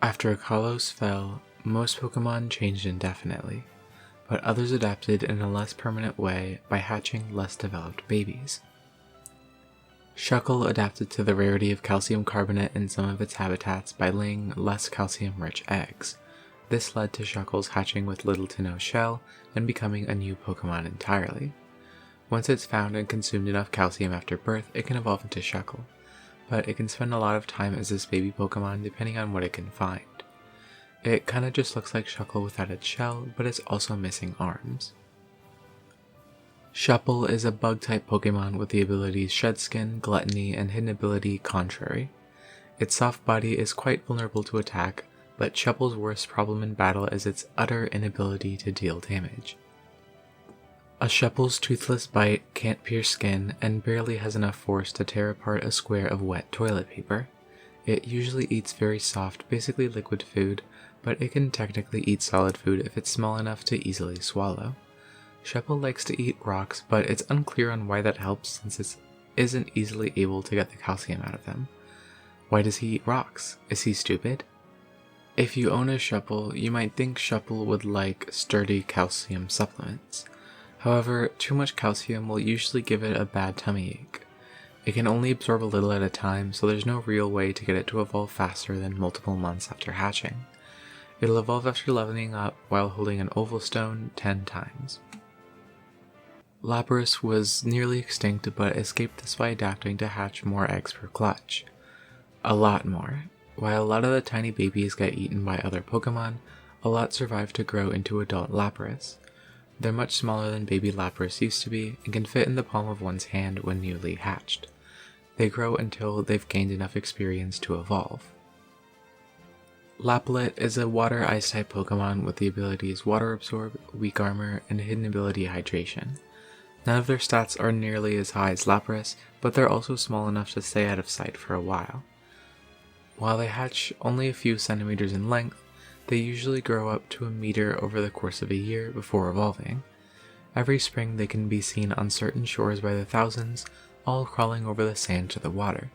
After Kalos fell, most Pokemon changed indefinitely, but others adapted in a less permanent way by hatching less developed babies. Shuckle adapted to the rarity of calcium carbonate in some of its habitats by laying less calcium-rich eggs. This led to Shuckle's hatching with little to no shell and becoming a new Pokemon entirely. Once it's found and consumed enough calcium after birth, it can evolve into Shuckle, but it can spend a lot of time as this baby Pokemon depending on what it can find. It kinda just looks like Shuckle without its shell, but it's also missing arms. Shuckle is a bug-type Pokemon with the abilities Shed Skin, Gluttony, and hidden ability Contrary. Its soft body is quite vulnerable to attack, but Shuckle's worst problem in battle is its utter inability to deal damage. A Shuckle's toothless bite can't pierce skin and barely has enough force to tear apart a square of wet toilet paper. It usually eats very soft, basically liquid food, but it can technically eat solid food if it's small enough to easily swallow. Shuckle likes to eat rocks, but it's unclear on why that helps since it isn't easily able to get the calcium out of them. Why does he eat rocks? Is he stupid? If you own a Shuckle, you might think Shuckle would like sturdy calcium supplements. However, too much calcium will usually give it a bad tummy ache. It can only absorb a little at a time, so there's no real way to get it to evolve faster than multiple months after hatching. It'll evolve after leveling up while holding an oval stone 10 times. Lapras was nearly extinct but escaped this by adapting to hatch more eggs per clutch. A lot more. While a lot of the tiny babies get eaten by other Pokemon, a lot survive to grow into adult Lapras. They're much smaller than baby Lapras used to be and can fit in the palm of one's hand when newly hatched. They grow until they've gained enough experience to evolve. Laplet is a water ice type Pokemon with the abilities Water Absorb, Weak Armor, and hidden ability Hydration. None of their stats are nearly as high as Lapras, but they're also small enough to stay out of sight for a while. While they hatch only a few centimeters in length, they usually grow up to a meter over the course of a year before evolving. Every spring they can be seen on certain shores by the thousands, all crawling over the sand to the water.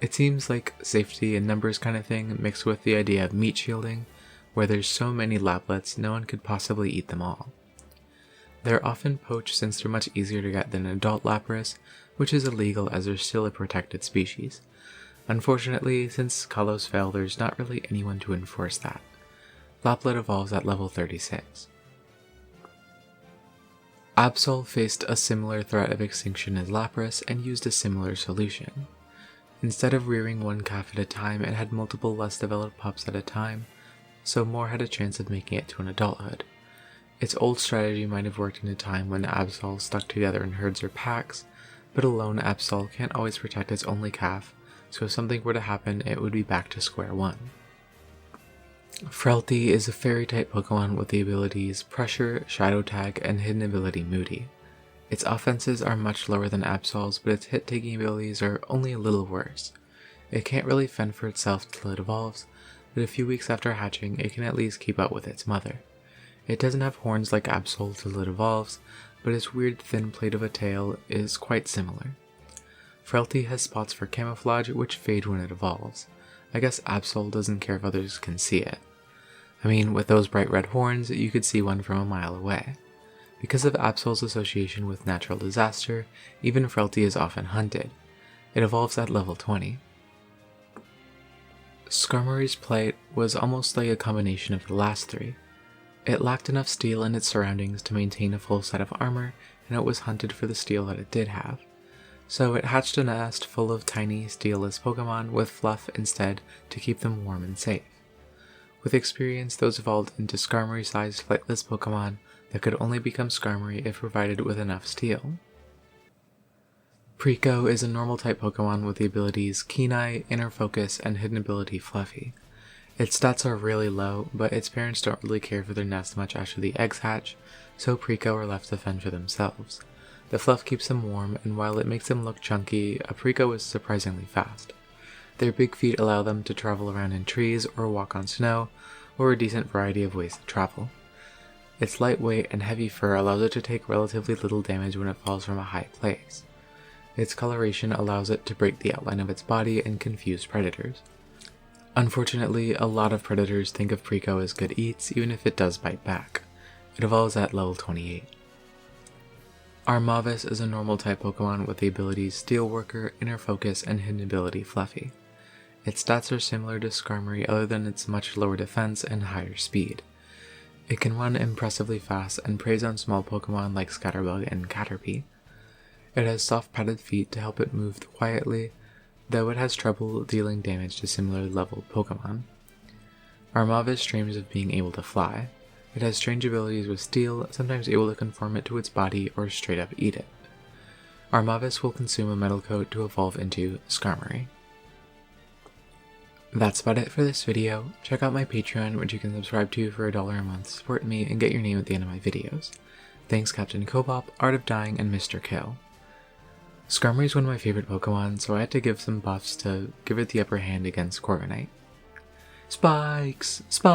It seems like safety and numbers kind of thing mixed with the idea of meat shielding, where there's so many Laplets no one could possibly eat them all. They're often poached since they're much easier to get than adult Lapras, which is illegal as they're still a protected species. Unfortunately, since Kalos fell, there's not really anyone to enforce that. Laplet evolves at level 36. Absol faced a similar threat of extinction as Lapras and used a similar solution. Instead of rearing one calf at a time, it had multiple less developed pups at a time, so more had a chance of making it to an adulthood. Its old strategy might have worked in a time when Absol stuck together in herds or packs, but a lone Absol can't always protect its only calf, so if something were to happen, it would be back to square one. Frailty is a fairy-type Pokemon with the abilities Pressure, Shadow Tag, and hidden ability Moody. Its offenses are much lower than Absol's, but its hit-taking abilities are only a little worse. It can't really fend for itself till it evolves, but a few weeks after hatching, it can at least keep up with its mother. It doesn't have horns like Absol till it evolves, but its weird thin plate of a tail is quite similar. Frailty has spots for camouflage which fade when it evolves. I guess Absol doesn't care if others can see it. I mean, with those bright red horns, you could see one from a mile away. Because of Absol's association with natural disaster, even Frailty is often hunted. It evolves at level 20. Skarmory's plight was almost like a combination of the last three. It lacked enough steel in its surroundings to maintain a full set of armor, and it was hunted for the steel that it did have. So it hatched a nest full of tiny, steelless Pokemon with fluff instead to keep them warm and safe. With experience, those evolved into Skarmory-sized flightless Pokemon that could only become Skarmory if provided with enough steel. Preco is a normal-type Pokemon with the abilities Keen Eye, Inner Focus, and hidden ability Fluffy. Its stats are really low, but its parents don't really care for their nest much after the eggs hatch, so Preco are left to fend for themselves. The fluff keeps them warm, and while it makes them look chunky, a Preco is surprisingly fast. Their big feet allow them to travel around in trees or walk on snow, or a decent variety of ways to travel. Its lightweight and heavy fur allows it to take relatively little damage when it falls from a high place. Its coloration allows it to break the outline of its body and confuse predators. Unfortunately, a lot of predators think of Preco as good eats even if it does bite back. It evolves at level 28. Armavis is a normal type Pokemon with the abilities Steel Worker, Inner Focus, and Hidden Ability Fluffy. Its stats are similar to Skarmory other than its much lower defense and higher speed. It can run impressively fast and preys on small Pokemon like Scatterbug and Caterpie. It has soft padded feet to help it move quietly, though it has trouble dealing damage to similar leveled Pokemon. Armavis dreams of being able to fly. It has strange abilities with steel, sometimes able to conform it to its body or straight up eat it. Armavis will consume a metal coat to evolve into Skarmory. That's about it for this video. Check out my Patreon, which you can subscribe to for $1 a month, support me, and get your name at the end of my videos. Thanks Captain Cobop, Art of Dying, and Mr. Kill. Skarmory is one of my favorite Pokemon, so I had to give some buffs to give it the upper hand against Corviknight. Spikes! Spikes!